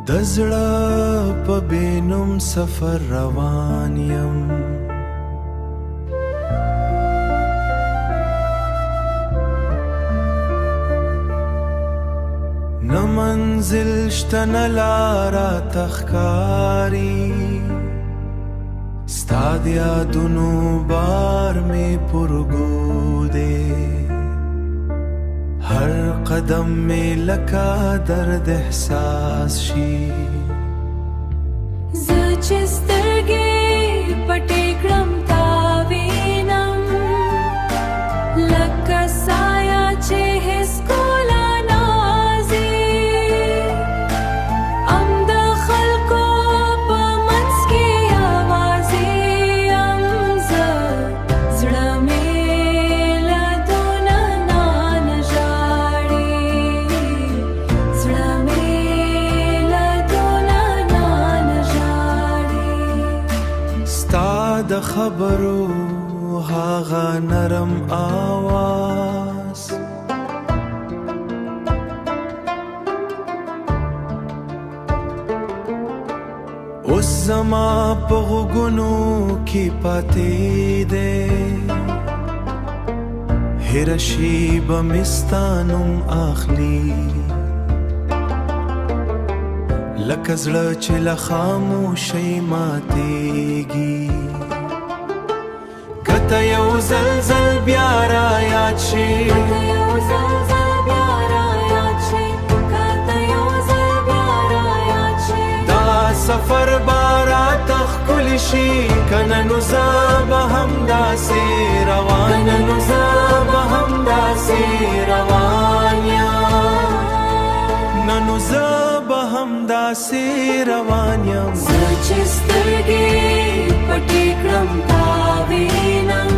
د زړه په بینم سفر روان یم نه منزل شته نه لاره تخکاری ستا د یادونو بار مې پرګو دی هر قدم مې لکه درد احساس شي زه چې سترګې پټې کړم تا وینم لکه سایه چې هیڅ کوله نازي ام د خلکو په منځ کې یوازې یم زه زړه مې له دونه نه ژاړي زړه مې له دونه نه ژاړي ستا د خبرو هاغه نرم آواز اوس زما په غوږونو کې پاتې دی هېره شي به مې ستا نوم اخلي لکه زړه چې له خاموشۍ ماتېږي که ته یو زلزل بیا را یاد شي دا سفر به راته ښکلی شي که نه نو زه به همداسې روان یم نه نو زه به همداسې روان یم زه چې سترګې پټې کړم تا وینم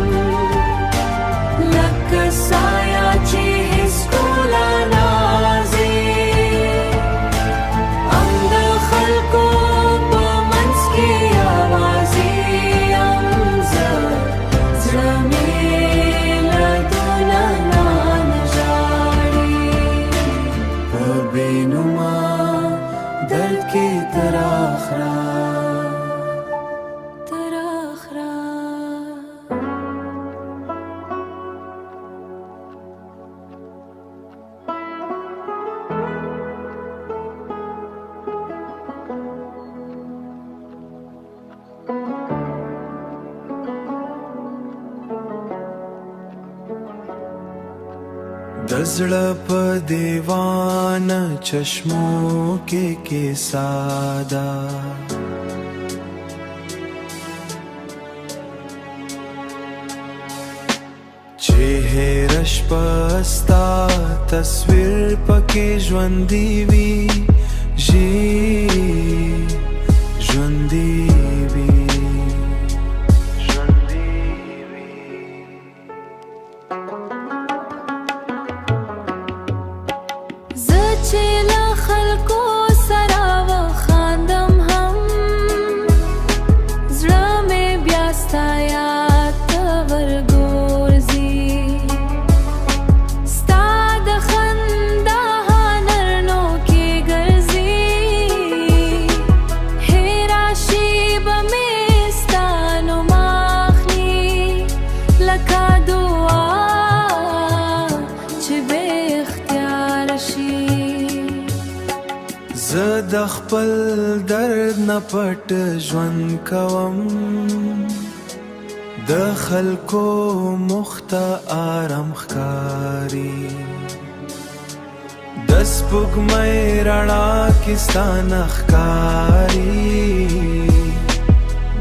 لکه سایه چې هیڅ کوله نازي ام د خلکو په منځ کې یوازې یم زه زړه مې له دونه نه ژاړي په بېنومه درد کې تر آخره د زړه په دیوانه چشمو کې کیسه ده چې هېره شپه ستا تصویر پکې ژوندی وي ژوندی وي چې له خلکو سره وخاندم هم زړه مې بیا ستا یاد ته ورګورځي ستا د خندا نرنو کې ګرځي هېره شي به مې ستا نوم اخلي لکه دعا چې بې اختیاره شي زه د خپل درد نه پټ ژوند کوم د خلکو مخته آرام ښکاري د سپوږمۍ رڼا کې ستا نه ښکاري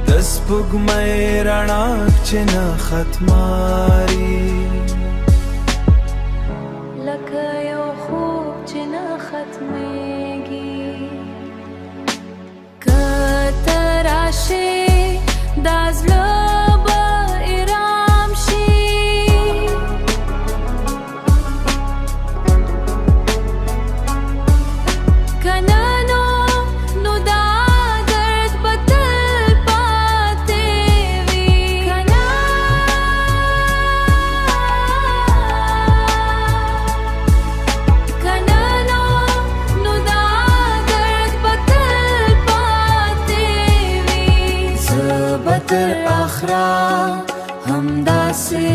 د سپوږمۍ رڼا چې نه ختماري لکه یو خوب چې نه ختمېږي که ته راشې دا زړه به ارام شي که نه نو دا درد به تل پاتې وي که نه نو دا درد به تل همداسې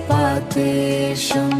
پاتې شم